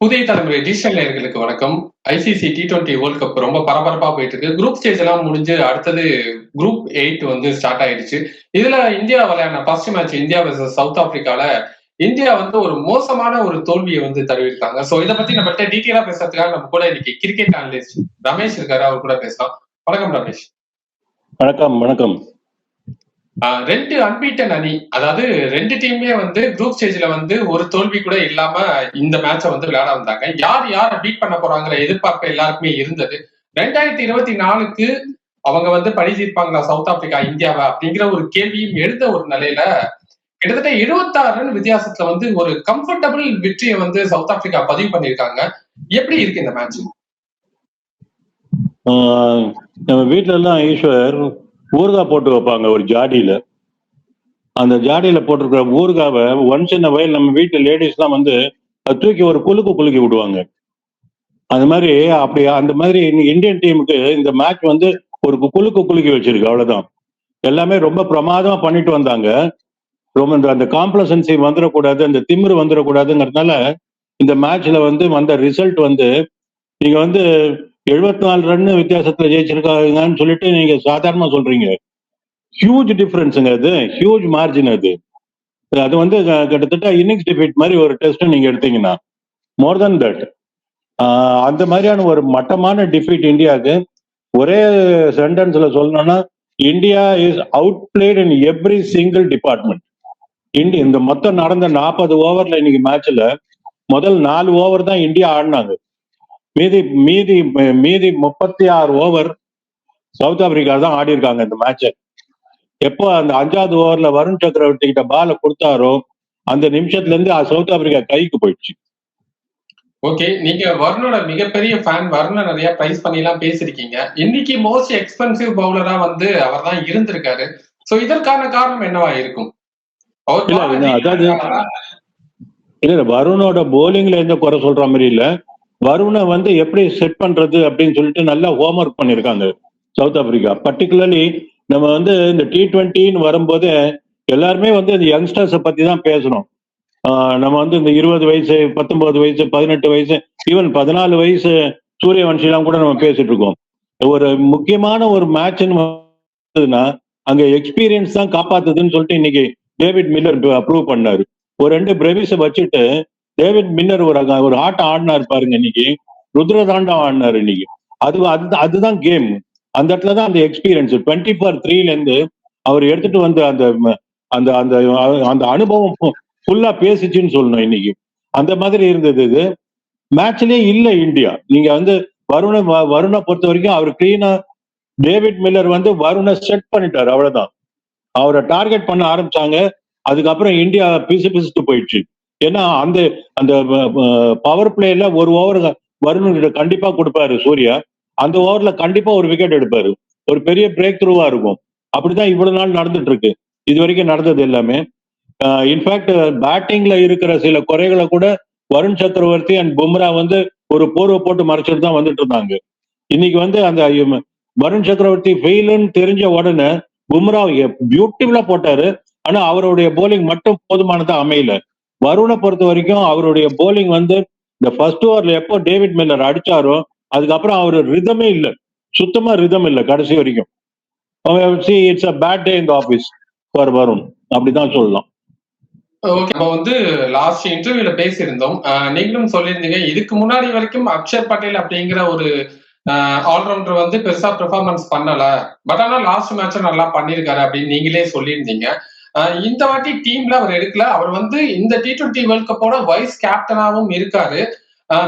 புதிய தலைமுறை டிஜிட்டல் நேயர்களுக்கு வணக்கம். ஐசிசி T20 வேர்ல்ட் கப் ரொம்ப பரபரப்பா போயிட்டு இருக்கு. குரூப் ஸ்டேஜ் எல்லாம் முடிஞ்சு அடுத்தது குரூப் 8 வந்து ஸ்டார்ட் ஆயிடுச்சு. இதுல இந்தியா விளையாடின first match India versus south ஆப்பிரிக்கால இந்தியா வந்து ஒரு மோசமான ஒரு தோல்வியை வந்து தழுவிருக்காங்க. சோ இதை பத்தி நம்மகிட்ட டீட்டெயிலா பேசுறதுக்காக நம்ம கூட இன்னைக்கு கிரிக்கெட் அனலிஸ்ட் ரமேஷ் இருக்காரு. அவர் கூட பேசலாம். வணக்கம் ரமேஷ். வணக்கம் வணக்கம். ரெண்டு அன்பீட்டன் அணி, அதாவது ரெண்டு டீமே வந்து குரூப் ஸ்டேஜ்ல வந்து ஒரு தோல்வி கூட இல்லாம இந்த மேட்சை வந்து விளையாட வந்தாங்க. யார் யாரை பீட் பண்ண போறாங்கிற எதிர்பார்ப்பு எல்லாருக்குமே இருந்தது. 2024க்கு அவங்க வந்து பழி தீர்ப்பாங்களா சவுத் ஆப்பிரிக்கா இந்தியாவை அப்படிங்கிற ஒரு கேள்வியும் எழுந்த ஒரு நிலையில கிட்டத்தட்ட 76 ரன் வித்தியாசத்துல வந்து ஒரு கம்ஃபர்டபுள் வெற்றியை வந்து சவுத் ஆப்பிரிக்கா பதிவு பண்ணிருக்காங்க. எப்படி இருக்கு இந்த மேட்ச்? நம்ம வீட்டுல எல்லாம் ஈஸ்வர் ஊறுகாய் போட்டு வைப்பாங்க ஒரு ஜாடியில. அந்த ஜாடியில போட்டிருக்கிற ஊறுகாவை ஒன்ஸ் இன் வயல் நம்ம வீட்டு லேடிஸ் எல்லாம் வந்து தூக்கி ஒரு குலுக்கி விடுவாங்க. அந்த மாதிரி அப்படி அந்த மாதிரி இந்தியன் டீமுக்கு இந்த மேட்ச் வந்து ஒரு குலுக்கி வச்சிருக்கு. அவ்வளவுதான். எல்லாமே ரொம்ப பிரமாதமா பண்ணிட்டு வந்தாங்க. ரொம்ப அந்த காம்ப்ளசன்சி வந்துடக்கூடாது, அந்த திமிரு வந்துடக்கூடாதுங்கிறதுனால இந்த மேட்ச்ல வந்து வந்த ரிசல்ட் வந்து நீங்க வந்து 74 ரன் வித்தியாசத்துல ஜெயிச்சிருக்காங்கன்னு சொல்லிட்டு நீங்க சாதாரணமா சொல்றீங்க. ஹியூஜ் டிஃபரன்ஸுங்க, அது ஹியூஜ் மார்ஜின். அது வந்து கிட்டத்தட்ட இன்னிங்ஸ் டிஃபீட் மாதிரி ஒரு டெஸ்ட் நீங்க எடுத்தீங்கன்னா மோர் தென் தட். அந்த மாதிரியான ஒரு மட்டமான டிஃபீட் இந்தியாவுக்கு. ஒரே சென்டென்ஸ்ல சொல்லணும்னா India is out played in every single department. இந்த மொத்தம் நடந்த 40 ஓவர்ல இன்னைக்கு மேட்ச்ல முதல் 4 ஓவர் தான் இந்தியா ஆடினாங்க. மீதி மீதி மீதி 36 ஓவர் சவுத் ஆப்பிரிக்கா தான் ஆடி இருக்காங்க இந்த மேட்சை. எப்போ அந்த 5வது ஓவர்ல வருண் சக்கரவர்த்தி கிட்ட பால கொடுத்தாரோ அந்த நிமிஷத்துல இருந்து சவுத் ஆப்பிரிக்கா கைக்கு போயிடுச்சு. ஓகே, நீங்க வருணோட மிகப்பெரிய ஃபேன். வருண நிறைய பிரைஸ் பண்ணி எல்லாம் பேசிருக்கீங்க. இன்னைக்கு மோஸ்ட் எக்ஸ்பென்சிவ் பவுலரா வந்து அவர் தான் இருந்திருக்காரு. சோ இதற்கான காரணம் என்னவா இருக்கும்? இல்ல, வருணோட போலிங்ல எந்த குறை சொல்ற மாதிரி இல்ல. வருணை வந்து எப்படி செட் பண்றது அப்படின்னு சொல்லிட்டு நல்லா ஹோம்ஒர்க் பண்ணிருக்காங்க சவுத் ஆப்பிரிக்கா. பர்டிகுலர்லி நம்ம வந்து இந்த T20 வரும்போது எல்லாருமே வந்து இந்த யங்ஸ்டர்ஸை பத்தி தான் பேசணும். நம்ம வந்து இந்த 20 வயசு, 19 வயசு, 18 வயசு, ஈவன் 14 வயசு சூரியவன்ஷிலாம் கூட நம்ம பேசிட்டு இருக்கோம். ஒரு முக்கியமான ஒரு மேட்ச்ன்னு அங்க எக்ஸ்பீரியன்ஸ் தான் காப்பாத்துதுன்னு சொல்லிட்டு இன்னைக்கு டேவிட் மில்லர் அப்ரூவ் பண்ணாரு. ஒரு 2 பிரவிஸை வச்சுட்டு டேவிட் மில்லர் ஒரு ஆட்டம் ஆடினாரு பாருங்க. இன்னைக்கு ருத்ரதாண்டம் ஆடினாரு இன்னைக்கு. அதுதான் கேம். அந்த இடத்துல தான் அந்த எக்ஸ்பீரியன்ஸ் 20-3 இருந்து அவர் எடுத்துட்டு வந்து அந்த அந்த அந்த அந்த அனுபவம் ஃபுல்லா பேசிச்சுன்னு சொல்லணும் இன்னைக்கு. அந்த மாதிரி இருந்தது. இது மேட்ச்லயே இல்ல இந்தியா. நீங்க வந்து வருணை பொறுத்த வரைக்கும் அவர் கிளீனா டேவிட் மில்லர் வந்து வருணை செட் பண்ணிட்டாரு. அவ்வளவுதான். அவரை டார்கெட் பண்ண ஆரம்பிச்சாங்க. அதுக்கப்புறம் இந்தியா பிசுட்டு போயிடுச்சு. ஏன்னா அந்த அந்த பவர் பிளேல ஒரு ஓவர் வருண் கண்டிப்பா கொடுப்பாரு சூர்யா. அந்த ஓவர்ல கண்டிப்பா ஒரு விக்கெட் எடுப்பாரு. ஒரு பெரிய பிரேக் த்ரூவா இருக்கும். அப்படிதான் இவ்வளவு நாள் நடந்துட்டு இருக்கு. இது வரைக்கும் நடந்தது எல்லாமே. இன்ஃபேக்ட் பேட்டிங்ல இருக்கிற சில குறைகளை கூட வருண் சக்கரவர்த்தி அண்ட் பும்ரா வந்து ஒரு போர்வை போட்டு மறைச்சிட்டு தான் வந்துட்டு இருந்தாங்க. இன்னைக்கு வந்து அந்த வருண் சக்கரவர்த்தி ஃபெயிலுன்னு தெரிஞ்ச உடனே பும்ரா பியூட்டிஃபுல்லா போட்டாரு. ஆனா அவருடைய போலிங் மட்டும் போதுமானதா அமையல. வருணை பொறுத்த வரைக்கும் அவருடைய போலிங் வந்து இந்த ஃபர்ஸ்ட் ஓவர்ல எப்போ டேவிட் மில்லர் அடிச்சாரோ அதுக்கப்புறம் அவரு ரிதமே இல்லை. சுத்தமா ரிதம் இல்லை கடைசி வரைக்கும். It's a bad day in the office for Varun, அப்படிதான் சொல்லலாம். ஓகே, நம்ம வந்து லாஸ்ட் இன்டர்வியூல பேசியிருந்தோம். நீங்களும் சொல்லியிருந்தீங்க இதுக்கு முன்னாடி வரைக்கும் அக்ஷர் பட்டேல் அப்படிங்கிற ஒரு ஆல்ரவுண்டர் வந்து பெருசா பெர்ஃபார்மன்ஸ் பண்ணல, பட் ஆனா லாஸ்ட் மேட்ச் நல்லா பண்ணிருக்காரு அப்படின்னு நீங்களே சொல்லியிருந்தீங்க. இந்த வாட்டி டீம்ல அவர் எடுக்கல. அவர் வந்து இந்த T20 வேர்ல்ட் கப்போட வைஸ் கேப்டனாவும் இருக்காரு.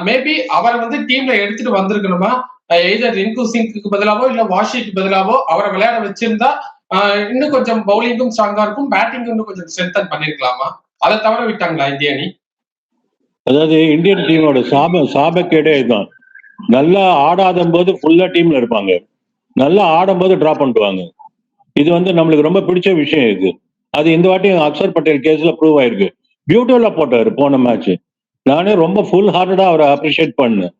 மேபி அவரை வந்து டீம்ல எடுத்துட்டு வந்திருக்கணுமா? எய்தர் ரிங்கு சிங்க்கு பதிலாவோ இல்ல வாஷிக்கு பதிலாவோ அவரை விளையாட வச்சிருந்தா இன்னும் கொஞ்சம் பவுலிங்கும் ஸ்ட்ராங்கா இருக்கும், பேட்டிங் இன்னும் கொஞ்சம் ஸ்ட்ரென்தன் பண்ணிருக்கலாமா? அதை தவிர விட்டாங்களா இந்திய அணி? அதாவது இந்தியன் டீமோட சாபக்கேடே இதுதான். நல்லா ஆடாத போது ஃபுல்லா டீம்ல இருப்பாங்க, நல்லா ஆடும் போது டிராப் பண்ணிடுவாங்க. இது வந்து நம்மளுக்கு ரொம்ப பிடிச்ச விஷயம். இது அது இந்த வாட்டி அக்ஷர் பட்டேல் கேஸ்ல ப்ரூவ் ஆயிருக்கு. பியூட்டிஃபுல்லா போட்டாரு போன மேட்ச். நானே ரொம்ப ஃபுல் ஹார்ட்டடா அவரை அப்ரிஷியேட் பண்ணேன்.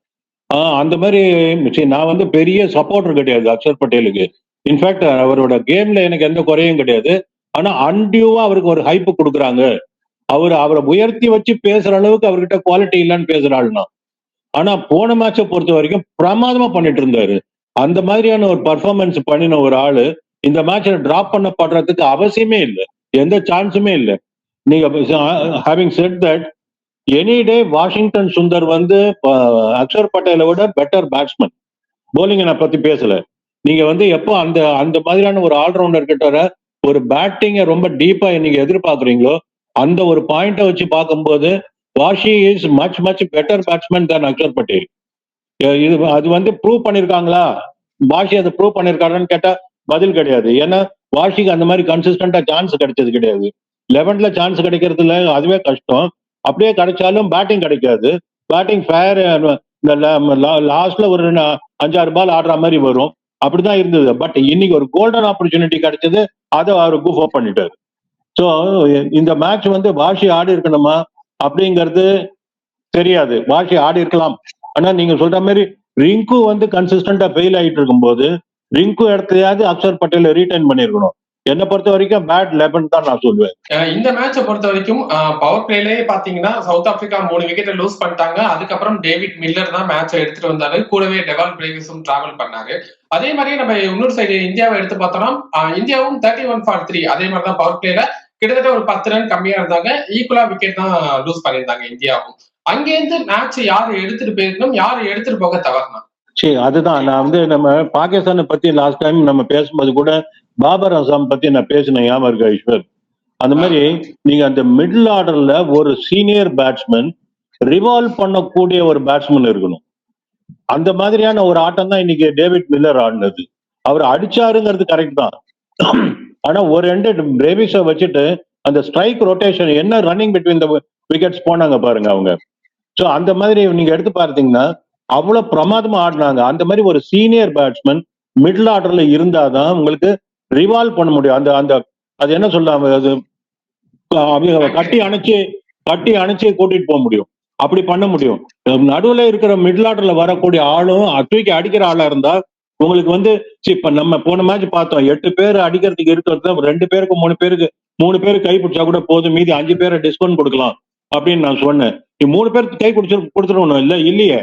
அந்த மாதிரி நான் வந்து பெரிய சப்போர்ட்டர் கிடையாது அக்ஷர் பட்டேலுக்கு. இன்ஃபேக்ட் அவரோட கேம்ல எனக்கு எந்த குறையும் கிடையாது. ஆனா அன்டியூவா அவருக்கு ஒரு ஹைப் கொடுக்குறாங்க. அவரை உயர்த்தி வச்சு பேசுற அளவுக்கு அவர்கிட்ட குவாலிட்டி இல்லைன்னு பேசுறாள்னா ஆனா போன மேட்சை பொறுத்த வரைக்கும் பிரமாதமா பண்ணிட்டு இருந்தாரு. அந்த மாதிரியான ஒரு பர்ஃபார்மன்ஸ் பண்ணின ஒரு ஆளு இந்த மேட்ச்ல டிராப் பண்ணப்படுறதுக்கு அவசியமே இல்லை, எந்த சான்ஸுமே இல்லை. நீங்க having set that, any day Washington Sundar வந்து அக்ஷர் பட்டேலை விட பெட்டர் பேட்ஸ்மேன். போலிங்கை நான் பத்தி பேசல. நீங்க வந்து எப்போ அந்த அந்த மாதிரியான ஒரு ஆல்ரவுண்டர் கிட்ட ஒரு பேட்டிங்கை ரொம்ப டீப்பா நீங்க எதிர்பார்க்குறீங்களோ அந்த ஒரு பாயிண்ட வச்சு பார்க்கும்போது washi is much much better batsman தான் அக்ஷர் பட்டேல். இது அது வந்து ப்ரூவ் பண்ணிருக்காங்களா, வாஷி அதை ப்ரூவ் பண்ணிருக்காருன்னு கேட்டா பதில் கிடையாது. ஏன்னா வாஷிக்கு அந்த மாதிரி கன்சிஸ்டன்டா சான்ஸ் கிடைச்சது கிடையாது. 11ல சான்ஸ் கிடைக்கிறதுல அதுவே கஷ்டம். அப்படியே கிடைச்சாலும் பேட்டிங் கிடைக்காது. பேட்டிங் ஃபேர் லாஸ்ட்ல ஒரு 5-6 பால் ஆடுற மாதிரி வரும். அப்படிதான் இருந்தது. பட் இன்னைக்கு ஒரு கோல்டன் ஆப்பர்ச்சுனிட்டி கிடைச்சது, அதை அவர் கூஃப் அப் பண்ணிட்டாரு. ஸோ இந்த மேட்ச் வந்து வாஷி ஆடி இருக்கணுமா அப்படிங்கிறது தெரியாது. வாஷி ஆடி இருக்கலாம். ஆனா நீங்க சொல்ற மாதிரி ரிங்கு வந்து கன்சிஸ்டன்டா ஃபெயில் ஆயிட்டு இருக்கும்போது ரிங்கு இடத்தையாவது அக்ஷர் பட்டேல ரீடைன் பண்ணிருக்கணும். என்னை பொறுத்த வரைக்கும் பேட் 11 தான் நான் சொல்லுவேன். இந்த மேட்சை பொறுத்த வரைக்கும் பவர் பிளேலே பாத்தீங்கன்னா சவுத் ஆப்பிரிக்கா 3 விக்கெட்டை லூஸ் பண்ணிட்டாங்க. அதுக்கப்புறம் டேவிட் மில்லர் தான் மேட்சை எடுத்துட்டு வந்தாரு. கூடவே டெவால் பிரேவிஸும் டிராவல் பண்ணாரு. அதே மாதிரி நம்ம இன்னொரு சைடு இந்தியாவை எடுத்து பார்த்தோம்னா இந்தியாவும் 31 for 3 அதே மாதிரி தான் பவர் பிளேல கிட்டத்தட்ட ஒரு 10 ரன் கம்மியா இருந்தாங்க. ஈக்குவலா விக்கெட் தான் லூஸ் பண்ணியிருந்தாங்க இந்தியாவும். அங்கேருந்து மேட்ச் யாரு எடுத்துட்டு போயிருக்கணும், யாரு எடுத்துட்டு போக தவறணும்? சரி, அதுதான் நான் வந்து நம்ம பாகிஸ்தானை பத்தி லாஸ்ட் டைம் நம்ம பேசும்போது கூட பாபர் அசாம் பத்தி நான் பேசினேன், ஞாபகம் இருக்கா ஈஸ்வர்? அந்த மாதிரி நீங்க அந்த மிடில் ஆர்டர்ல ஒரு சீனியர் பேட்ஸ்மேன் ரிவால்வ் பண்ணக்கூடிய ஒரு பேட்ஸ்மேன் இருக்கணும். அந்த மாதிரியான ஒரு ஆட்டம் தான் இன்னைக்கு டேவிட் மில்லர் ஆடினது. அவர் அடிச்சாருங்கிறது கரெக்ட் தான். ஆனா ஒரு எண்டு பிரேவிஸை வச்சுட்டு அந்த ஸ்ட்ரைக் ரொட்டேஷன் என்ன ரன்னிங் பிட்வீன் த விக்கெட்ஸ் போனாங்க பாருங்க அவங்க. ஸோ அந்த மாதிரி நீங்க எடுத்து பார்த்தீங்கன்னா அவ்வளவு பிரமாதமா ஆடினாங்க. அந்த மாதிரி ஒரு சீனியர் பேட்ஸ்மேன் மிடில் ஆர்டர்ல இருந்தாதான் உங்களுக்கு ரிவால்வ் பண்ண முடியும். அந்த அந்த அது என்ன சொல்லலாம், அது கட்டி அணைச்சு கூட்டிட்டு போக முடியும். அப்படி பண்ண முடியும். நடுவுல இருக்கிற மிடில் ஆர்டர்ல வரக்கூடிய ஆளும் தூக்கி அடிக்கிற ஆளா இருந்தா உங்களுக்கு வந்து இப்ப நம்ம போன மேட்ச் பார்த்தோம், 8 பேர் அடிக்கிறதுக்கு இருக்கிறது 2 பேருக்கு 3 பேர் கை பிடிச்சா கூட போதும், மீதி 5 பேரை டிஸ்கவுண்ட் கொடுக்கலாம் அப்படின்னு நான் சொன்னேன். 3 பேருக்கு கை கொடுத்துருவணும் இல்லையே.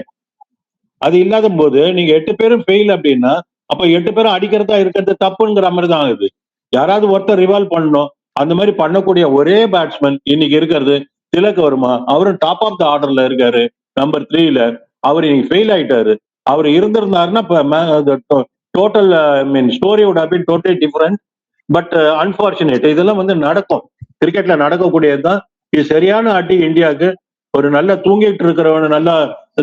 அது இல்லாத போது நீங்க 8 பேரும் ஃபெயில் அப்படின்னா அப்ப 8 பேரும் அடிக்கிறதா இருக்கிறது தப்புங்கிற மாதிரி தான் ஆகுது. யாராவது ஒருத்தர் ரிவால்வ் பண்ணணும். அந்த மாதிரி பண்ணக்கூடிய ஒரே பேட்ஸ்மேன் இன்னைக்கு இருக்கிறது திலக் வர்மா. அவரும் டாப் ஆஃப் த ஆர்டர்ல இருக்காரு, நம்பர் 3ல. அவர் இன்னைக்கு ஃபெயில் ஆயிட்டாரு. அவர் இருந்திருந்தாருன்னா total story would have been totally different. But unfortunate, இதெல்லாம் வந்து நடக்கும், கிரிக்கெட்ல நடக்கக்கூடியதுதான். இது சரியான அடி இந்தியாவுக்கு. ஒரு நல்லா தூங்கிட்டு இருக்கிறவன நல்லா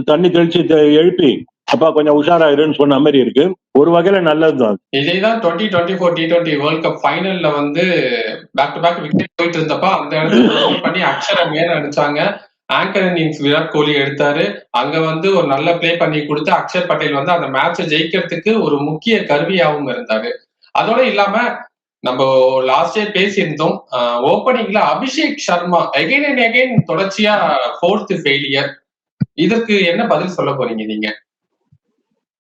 தண்ணி தெளிச்சு எழுப்பி அப்பா கொஞ்சம் உஷாராயிருன்னு சொன்ன மாதிரி இருக்கு. ஒரு வகையில நல்லதுதான். இதேதான் 2024 T20 வேர்ல்ட் கப் ஃபைனல்ல வந்து பேக் டு பேக் விக்கெட் போயிட்டு இருந்தப்ப அந்த இடத்துல பண்ணி அக்ஷரை மேல அடிச்சாங்க. ஆங்கர் இன்னிங்ஸ் விராட் கோலி எடுத்தாரு. அங்க வந்து ஒரு நல்ல பிளே பண்ணி கொடுத்து அக்ஷர் பட்டேல் வந்து அந்த மேட்சை ஜெயிக்கிறதுக்கு ஒரு முக்கிய கருவியாகவும் இருந்தாரு. அதோட இல்லாம நம்ம லாஸ்டே பேசியிருந்தோம், ஓப்பனிங்ல Abhishek Sharma again and again தொடர்ச்சியா 4th ஃபெயிலியர். இதற்கு என்ன பதில் சொல்ல போறீங்க நீங்க?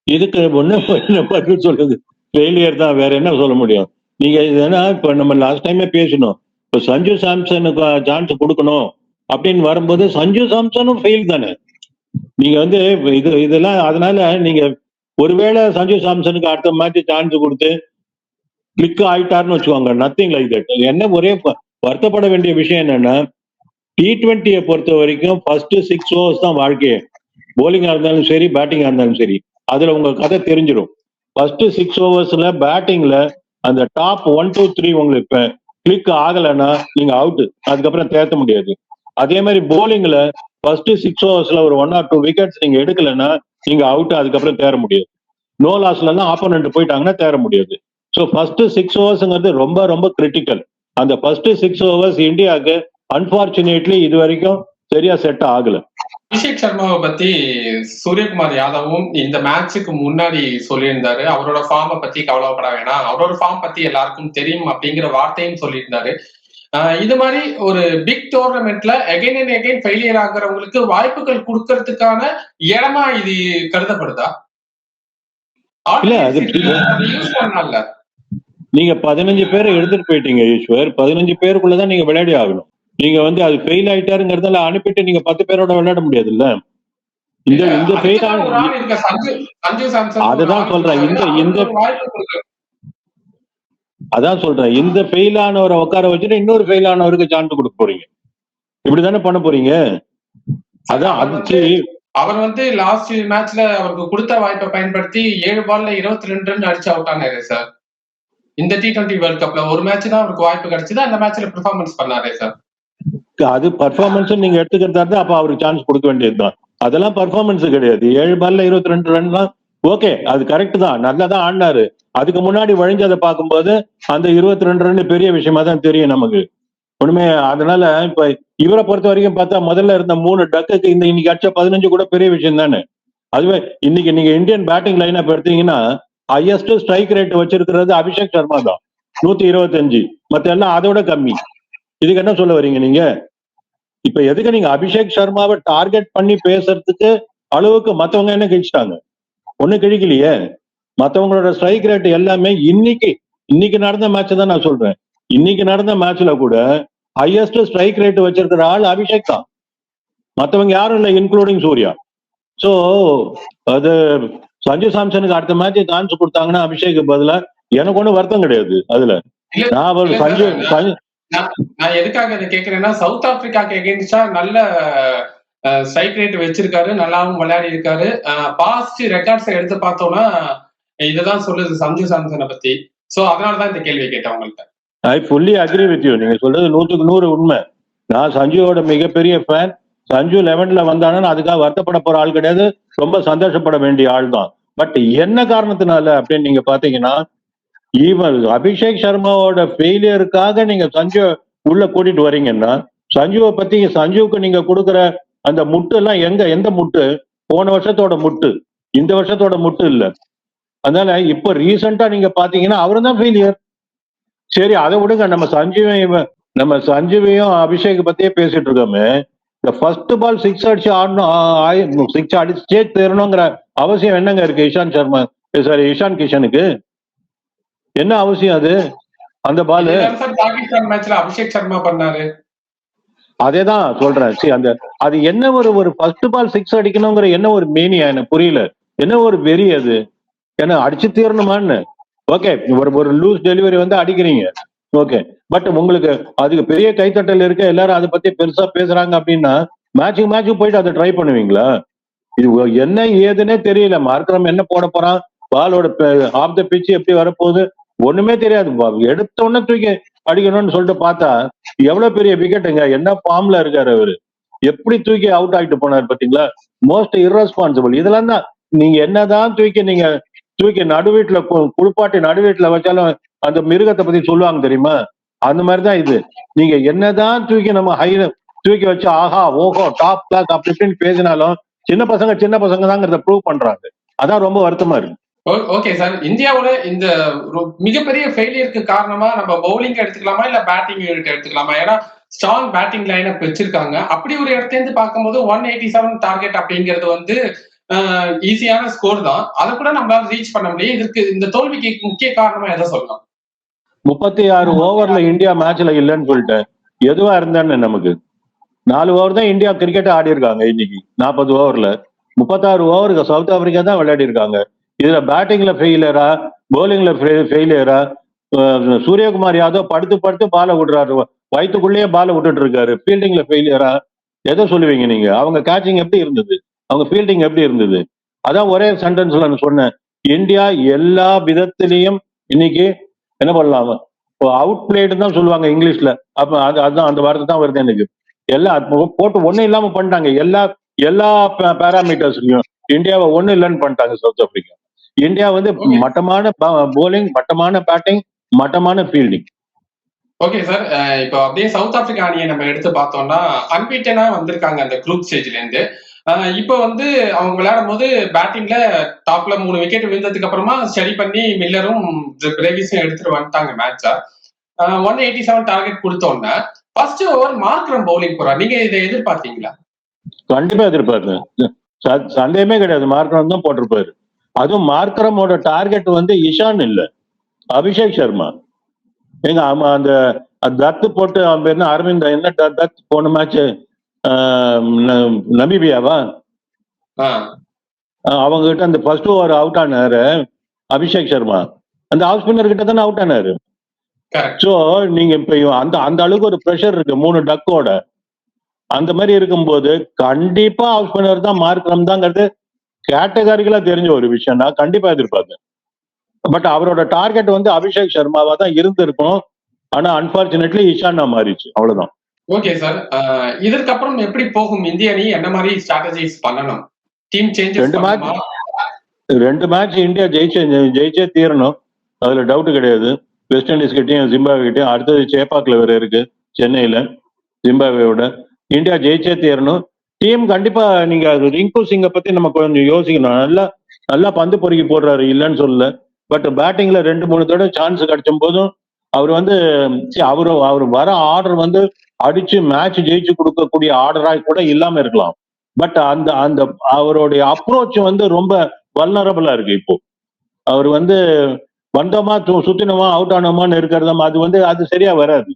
இதுக்கு ஒண்ணு பதில் சொல்றது ஃபெயிலியர் தான், வேற என்ன சொல்ல முடியும்? நீங்க ஏன்னா இப்ப நம்ம லாஸ்ட் டைமே பேசணும், இப்ப சஞ்சு சாம்சனுக்கு சான்ஸ் கொடுக்கணும் அப்படின்னு வரும்போது சஞ்சு சாம்சனும் ஃபெயில் தானே. நீங்க வந்து இதெல்லாம் அதனால நீங்க ஒருவேளை சஞ்சு சாம்சனுக்கு அடுத்த மேட்ச் சான்ஸ் கொடுத்து கிளிக் ஆயிட்டாருன்னு வச்சுக்கோங்க, நத்திங் லைக் தட். என்ன ஒரே வருத்தப்பட வேண்டிய விஷயம் என்னன்னா T20 பொறுத்த வரைக்கும் ஃபர்ஸ்ட் 6 ஓவர்ஸ் தான் வாழ்க்கையே. போலிங்கா இருந்தாலும் சரி, பேட்டிங்கா இருந்தாலும் சரி, அதுல உங்க கதை தெரிஞ்சிடும். ஃபர்ஸ்ட் 6 ஓவர்ஸ்ல பேட்டிங்ல அந்த டாப் 1 2 3 உங்களுக்கு கிளிக் ஆகலைன்னா நீங்க அவுட், அதுக்கப்புறம் தேர்த்த முடியாது. அதே மாதிரி போலிங்ல ஃபர்ஸ்ட் 6 ஓவர்ஸ்ல ஒரு 1 or 2 விக்கெட்ஸ் நீங்க எடுக்கலைன்னா நீங்க அவுட், அதுக்கப்புறம் தேர முடியாது. நோ லாஸ்ல எல்லாம் ஆப்போனன்ட் போயிட்டாங்கன்னா தேர முடியாது. ஸோ ஃபர்ஸ்ட் 6 ஓவர்ஸ்ங்கிறது ரொம்ப ரொம்ப கிரிட்டிக்கல். அந்த ஃபர்ஸ்ட் 6 ஓவர்ஸ் இந்தியாவுக்கு அன்பார்ச்சுனேட்லி இது வரைக்கும் சரியா செட் ஆகல. அபிஷேக் சர்மாவை பத்தி சூரியகுமார் யாதவும் இந்த மேட்சுக்கு முன்னாடி சொல்லியிருந்தாரு, அவரோட ஃபார்மை பத்தி கவலைப்பட வேணாம், அவரோட ஃபார்ம் பத்தி எல்லாருக்கும் தெரியும் அப்படிங்கிற வார்த்தையும் சொல்லியிருந்தாரு. இது மாதிரி ஒரு பிக் டோர்னமெண்ட்ல அகைன் அண்ட் அகைன் ஃபெயிலியர் ஆகுறவங்களுக்கு வாய்ப்புகள் கொடுக்கறதுக்கான இடமா இது கருதப்படுதா? இல்ல அது யூஸ் பண்ணல. நீங்க 15 பேரை எடுத்துட்டு போயிட்டீங்க ஈஸ்வர், 15 பேருக்குள்ளதான் நீங்க விளையாடி ஆகணும். நீங்க வந்து அது ஃபெயில் ஆயிட்டாருங்கிறதால அனுப்பிட்டு நீங்க 10 பேரோட விளையாட முடியாது இல்ல. இந்த இந்த ஃபெயில் அதுக்குதான் ஒரு ஆள் இருக்க சஞ்சு சாம்சன் ஒரு அதுதான் ஆள் சொல்றேன். இருக்காரு. இந்த அவருக்கு இந்த ஒரு வாய்ப்பு கொடுங்க. அதான் சொல்றேன். இந்த ஃபெயில் ஆனவரை உட்கார வச்சுட்டு இன்னொரு ஃபெயில் ஆனவருக்கு சான்ஸ் கொடுக்க போறீங்க. இப்படிதானே பண்ண போறீங்க? அதான் அவர் வந்து லாஸ்ட் மேட்ச்ல அவருக்கு கொடுத்த வாய்ப்பை பயன்படுத்தி 7 பால்ல 22 ரன் அடிச்சு அவுட் ஆனாரு சார். இந்த T20 வேர்ல்ட் கப்ல ஒரு மேட்ச் தான் அவருக்கு வாய்ப்பு கிடைச்சது. அந்த மேட்ச்ல பெர்ஃபார்மன்ஸ் பண்ணாரே சார். அது பர்ஃபார்மன்ஸ் நீங்க எடுத்துக்கிறதா இருந்தா அப்ப அவருக்கு சான்ஸ் கொடுக்க வேண்டியதுதான். அதெல்லாம் பர்ஃபார்மன்ஸ் கிடையாது. 7 பால்ல 22 ரன் தான். ஓகே, அது கரெக்ட் தான், நல்லா தான் ஆடினாரு. அதுக்கு முன்னாடி வழிஞ்சதை பார்க்கும்போது அந்த 22 ரன் பெரிய விஷயமா தான் தெரியும் நமக்கு. ஒண்ணுமே அதனால இப்ப இவரை பொறுத்த வரைக்கும் பார்த்தா முதல்ல இருந்த 3 டக்குக்கு இந்த இன்னைக்கு அடிச்ச 15 கூட பெரிய விஷயம் தானே. அதுவே இன்னைக்கு நீங்க இந்தியன் பேட்டிங் லைனப் எடுத்தீங்கன்னா ஹையஸ்ட் ஸ்ட்ரைக் ரேட் வச்சிருக்கிறது அபிஷேக் சர்மா தான், 125. மத்த எல்லாம் அதோட கம்மி. இதுக்கு என்ன சொல்ல வரீங்க நீங்க? இப்ப எதுக்கு நீங்க அபிஷேக் சர்மாவை டார்கெட் பண்ணி பேசுறதுக்கு அளவுக்கு மத்தவங்க என்ன கிழிச்சிட்டாங்க? ஒண்ணு கிழிக்கலையே. மத்தவங்களோட ஸ்ட்ரைக் ரேட் எல்லாமே இன்னைக்கு நடந்த மேட்ச் தான் நான் சொல்றேன். இன்னைக்கு நடந்த மேட்ச்ல கூட ஹையஸ்ட் ஸ்ட்ரைக் ரேட் வச்சிருக்கிற ஆள் அபிஷேக் தான், மத்தவங்க யாரும் இல்லை, இன்க்ளூடிங் சூர்யா. சோ அது சஞ்சு சாம்சனுக்கு அடுத்த மேட்ச் சான்ஸ் கொடுத்தாங்கன்னா அபிஷேக் பதிலா எனக்கு ஒன்றும் வருத்தம் கிடையாது அதுல. நான் எதுக்காக இதை கேட்கிறேன்னா, சவுத் ஆப்பிரிக்காக்கு எகென்ஸ்டா நல்ல ஸ்ட்ரைக் ரேட் வச்சிருக்காரு, நல்லாவும் விளையாடி இருக்காரு. பாஸ்ட் ரெக்கார்ட்ஸ் எடுத்து பார்த்தோம்னா இதுதான் சொல்லுது சஞ்சு சாம்சனை பத்தி. சோ அதனாலதான் இந்த கேள்வி கேட்டேன் உங்கள்கிட்ட. I fully agree with you. நீங்க சொல்றது 100க்கு 100 உண்மை. நான் சஞ்சுவோட மிகப்பெரிய ஃபேன். சஞ்சு 11ல வந்தானு அதுக்காக வருத்தப்பட போற ஆள் கிடையாது, ரொம்ப சந்தோஷப்பட வேண்டிய ஆள் தான். பட் என்ன காரணத்தினால அப்படின்னு நீங்க பாத்தீங்கன்னா, அபிஷேக் சர்மாவோட ஃபெயிலியருக்காக நீங்க சஞ்சு உள்ள கூட்டிட்டு வரீங்கன்னா, சஞ்சுவை பத்தி சஞ்சுவுக்கு நீங்க கொடுக்குற அந்த முட்டு எல்லாம் எந்த முட்டு? போன வருஷத்தோட முட்டு, இந்த வருஷத்தோட முட்டு இல்ல. அதனால இப்ப ரீசெண்டா நீங்க பாத்தீங்கன்னா அவரு தான் ஃபெயிலியர். சரி, அதை விடுங்க. நம்ம சஞ்சுவையும் அபிஷேக் பத்தியே பேசிட்டு இருக்கோமே. இந்த ஃபர்ஸ்ட் பால் 6 அடிச்சு ஆடணும், 6 அடிச்சே தேரணுங்கிற அவசியம் என்னங்க இருக்கு இஷான் கிஷனுக்கு? என்ன அவசியம் அது? அந்த பால் பாகிஸ்தான் மேட்ச்ல அபிஷேக் சர்மா பண்ணாரு. அதேதான் சொல்றேன். சரி, அது என்ன ஒரு ஃபர்ஸ்ட் பால் 6 அடிக்கணுங்கிற என்ன ஒரு மேனியா? எனக்கு புரியல. என்ன ஒரு வெறி அது? ஏன்னா அடிச்சு தீரணுமான்னு. ஓகே, ஒரு லூஸ் டெலிவரி வந்து அடிக்கிறீங்க, ஓகே. பட் உங்களுக்கு அதுக்கு பெரிய கைத்தட்டல் இருக்க, எல்லாரும் அதை பத்தி பெருசா பேசுறாங்க அப்படின்னா மேட்சுக்கு போயிட்டு அதை ட்ரை பண்ணுவீங்களா? இது என்ன ஏதுன்னே தெரியல. மார்க்ரம் என்ன போட போறான், பாலோட ஆஃப் த பிட்ச் எப்படி வரப்போகுது ஒண்ணுமே தெரியாது. எடுத்த உடனே தூக்கி அடிக்கணும்னு சொல்லிட்டு பார்த்தா எவ்வளவு பெரிய விக்கெட்டுங்க, என்ன ஃபார்ம்ல இருக்காரு அவரு, எப்படி தூக்கி அவுட் ஆகிட்டு போனார் பாத்தீங்களா? Most irresponsible. இதெல்லாம் தான் நீங்க என்னதான் தூக்கி நடுவீட்டுல குளிப்பாட்டி நடுவீட்டுல வச்சாலும் அந்த மிருகத்தை பத்தி சொல்லுவாங்க தெரியுமா? அந்த மாதிரிதான் இது. நீங்க என்னதான் தூக்கி வச்சு ஆஹா ஓஹோ டாப் கிளாஸ் அப்படி இப்படின்னு பேசினாலும் சின்ன பசங்க தாங்கிறத ப்ரூவ் பண்றாங்க. அதான் ரொம்ப வருத்தமா இருக்கு. ஓகே சார், இந்தியாவோட இந்த மிகப்பெரிய ஃபெயிலியருக்கு காரணமா நம்ம பவுலிங் எடுத்துக்கலாமா இல்ல பேட்டிங் யூனிட் எடுத்துக்கலாமா? ஏன்னா ஸ்ட்ராங் பேட்டிங் லைனப் வச்சிருக்காங்க. அப்படி ஒரு இடத்துல இருந்து பார்க்கும்போது 187 டார்கெட் அப்படிங்கிறது வந்து ஈஸியான ஸ்கோர் தான். அதை கூட நம்மளால ரீச் பண்ண முடியும். இதற்கு இந்த தோல்விக்கு முக்கிய காரணமா எதை சொல்லலாம்? 36 ஓவர்ல இந்தியா மேட்ச்ல இல்லைன்னு சொல்லிட்டேன். எதுவா இருந்தான்னு நமக்கு 4 ஓவர் தான் இந்தியா கிரிக்கெட் ஆடி இருக்காங்க. இன்னைக்கு 40 ஓவர்ல 36 ஓவருக்கு சவுத் ஆப்பிரிக்கா தான் விளையாடி இருக்காங்க. இதுல பேட்டிங்ல ஃபெயிலியரா, போலிங்ல ஃபெயிலியரா? சூரியகுமார் யாதவ் படுத்து பாலை விடுறாரு, வயிற்றுக்குள்ளேயே பாலை விட்டுட்டு இருக்காரு. ஃபீல்டிங்ல ஃபெயிலியரா? எதை சொல்லுவீங்க நீங்க? அவங்க கேச்சிங் எப்படி இருந்தது, அவங்க ஃபீல்டிங் எப்படி இருந்தது? அதான் ஒரே சென்டென்ஸ்ல நான் சொன்னேன். இந்தியா எல்லா விதத்திலையும் இன்னைக்கு என்ன பண்ணலாம், அவுட் பிளேடு தான் சொல்லுவாங்க இங்கிலீஷ்ல. அப்ப அதுதான் அந்த வார்த்தை தான் வருது எனக்கு. எல்லாம் போட்டு ஒண்ணும் இல்லாம பண்ணிட்டாங்க. எல்லா பேராமீட்டர்ஸ்லயும் இந்தியாவை ஒண்ணும் இல்லைன்னு பண்ணிட்டாங்க சவுத் ஆப்பிரிக்கா. இந்தியா வந்து மட்டமான போலிங், மட்டமான பேட்டிங், மட்டமான ஃபீல்டிங். ஓகே சார், இப்போ அப்படியே சவுத் ஆப்பிரிக்கா அணியை நம்ம எடுத்து பார்த்தோம்னா அன்பீட்டனா வந்திருக்காங்க அந்த குரூப் ஸ்டேஜ்ல இருந்து. இப்போ வந்து அவங்க விளையாடும் போது பேட்டிங்ல டாப்ல 3 விக்கெட் விழுந்ததுக்கு அப்புறமா ஸ்டடி பண்ணி மில்லரும் பிரேவிஸும் எடுத்துட்டு வந்துட்டாங்க மேட்சா. 187 டார்கெட் கொடுத்தோன்னா ஃபர்ஸ்ட் ஓவர் மார்க்ரம் பவுலிங் போறாரு. நீங்க இதை எதிர்பார்த்தீங்களா? கண்டிப்பா எதிர்பார்த்தேன், சந்தேகமே கிடையாது. மார்க்ரம் தான் போட்டிருப்பாரு. அதுவும் மார்க்ரமோட டார்கெட் வந்து இஷான் இல்ல, அபிஷேக் சர்மா. எங்க அந்த தத்து போட்டு அவன் பேர் அரவிந்த், என்ன தத் போன மேட்ச் நமீபியாவா? அவங்க கிட்ட அந்த ஃபர்ஸ்ட் ஓவர் அவுட் ஆனாரு அபிஷேக் சர்மா, அந்த ஆஃப் ஸ்பின்னர் கிட்ட தானே அவுட் ஆனாரு. சோ நீங்க இப்ப அந்த அந்த அளவுக்கு ஒரு ப்ரெஷர் இருக்கு 3 டக்கோட. அந்த மாதிரி இருக்கும்போது கண்டிப்பா ஆஃப் ஸ்பின்னர் தான் மார்க் தாங்கிறது கேட்டகாரிக்கலா தெரிஞ்ச ஒரு விஷயம் தான், கண்டிப்பா எதிர்பார்த்தேன். பட் அவரோட டார்கெட் வந்து அபிஷேக் சர்மாவா தான் இருந்திருக்கும். ஆனா அன்பார்ச்சுனேட்லி இஷானா மாறிச்சு, அவ்வளவுதான். Okay sir. இதற்கப்புறம் எப்படி போகும் இந்திய அணி? என்ன மாதிரி ஸ்ட்ராட்டஜிஸ் பண்ணணும்? டீம் சேஞ்சஸ் பண்ணுமா? 2 மேட்ச் இந்தியா ஜெயிச்சே தீரணும், அதுல டவுட் கிடையாது. வெஸ்ட் இண்டீஸ் கிட்டையும் ஜிம்பாப்வே கிட்டையும், அடுத்தது சேப்பாக்ல வேற இருக்கு சென்னையில ஜிம்பாப்வேயோட. இந்தியா ஜெயிச்சே தீரணும். டீம் கண்டிப்பா நீங்க ரிங்கு சிங்கை பத்தி நம்ம கொஞ்சம் யோசிக்கணும். நல்லா நல்லா பந்து பொறுக்கி போடுறாரு, இல்லைன்னு சொல்லல. பட் பேட்டிங்ல 2-3 தடவை சான்ஸ் கிடைச்ச போதும் அவர் வந்து அவர் வர ஆர்டர் வந்து அடிச்சு மேட்ச் ஜெயிச்சு கொடுக்கக்கூடிய ஆர்டரா கூட இல்லாம இருக்கலாம். பட் அந்த அந்த அவருடைய அப்ரோச் வந்து ரொம்ப வல்னரபிளா இருக்கு. இப்போ அவர் வந்து வந்தோமா சுத்தினோமா அவுட் ஆனோமான்னு இருக்கிறதா, அது வந்து அது சரியா வராது.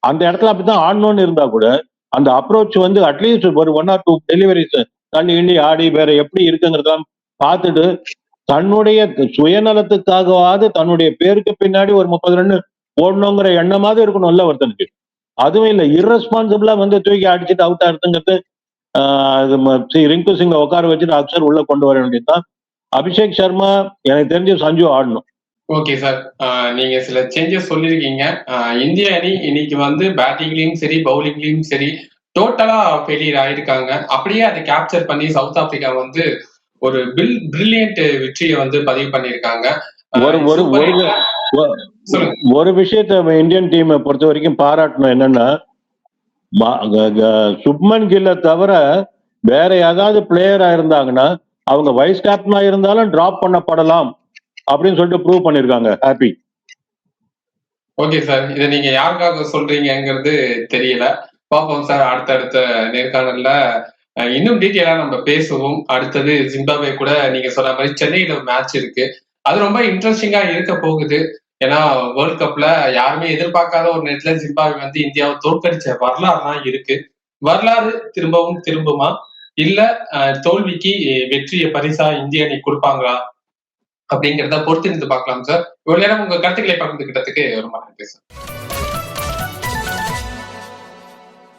அந்த இடத்துல அப்படித்தான் ஆடணும்னு இருந்தா கூட அந்த அப்ரோச் வந்து அட்லீஸ்ட் ஒரு 1 or 2 டெலிவரிஸ் தள்ளி இண்டி ஆடி வேற எப்படி இருக்குங்கிறதெல்லாம் பார்த்துட்டு தன்னுடைய சுயநலத்துக்காகவாது தன்னுடைய பேருக்கு பின்னாடி ஒரு 30 ரன் போடணுங்கிற எண்ணமாவது இருக்கணும்ல ஒருத்தனுக்கு. அதுவும் இல்லை, இரஸ்பான்சிபிளா வந்து தூக்கி அடிச்சுட்டு அவுட் ஆகுதுங்கிறது. ரிங்கு சிங்கை உட்கார வச்சுட்டு அக்ஷர் உள்ள கொண்டு வர வேண்டியதுதான். அபிஷேக் சர்மா எனக்கு தெரிஞ்சு சஞ்சு ஆடணும். ஓகே சார், நீங்க சில சேஞ்சஸ் சொல்லியிருக்கீங்க. இந்திய அணி இன்னைக்கு வந்து பேட்டிங்லயும் சரி பவுலிங்லயும் சரி டோட்டலா ஃபெயிலியர் ஆயிருக்காங்க. அப்படியே அதை கேப்சர் பண்ணி சவுத் ஆப்பிரிக்கா வந்து ஒரு பிரில்லியன்ட் வெற்றியை வந்து பதிவு பண்ணியிருக்காங்க. ஒரு விஷயத்த இந்தியன் டீமை பொறுத்த வரைக்கும் பாராட்டணும். என்னன்னா, சுப்மன் கில்லை தவிர வேற ஏதாவது பிளேயரா இருந்தாங்கன்னா அவங்க வைஸ் கேப்டனா இருந்தாலும் டிராப் பண்ணப்படலாம் அப்படின்னு சொல்லிட்டு ப்ரூவ் பண்ணிருக்காங்க. ஹாப்பி. ஓகே சார், இதை நீங்க யாருக்காக சொல்றீங்கிறது தெரியல. பாப்போம் சார், அடுத்தடுத்த நேர்காணல்ல இன்னும் டீட்டெயிலா நம்ம பேசுவோம். அடுத்தது ஜிம்பாப்வே கூட நீங்க சொன்ன மாதிரி சென்னையில மேட்ச் இருக்கு, அது ரொம்ப இன்ட்ரெஸ்டிங்கா இருக்க போகுது. ஏன்னா வேர்ல்ட் கப்ல யாருமே எதிர்பார்க்காத ஒரு நேரத்துல ஜிம்பாப்வே வந்து இந்தியாவை தோற்கடிச்ச வரலாறு தான் இருக்கு. வரலாறு திரும்பவும் திரும்புமா, இல்ல தோல்விக்கு வெற்றியை பரிசா இந்திய அணி கொடுப்பாங்களா அப்படிங்கிறத பொறுத்து இருந்து பார்க்கலாம் சார். இவ்வளவு நேரம் உங்க கருத்துக்களை பகிர்ந்துகிட்டதுக்கு ரொம்ப நன்றி சார்.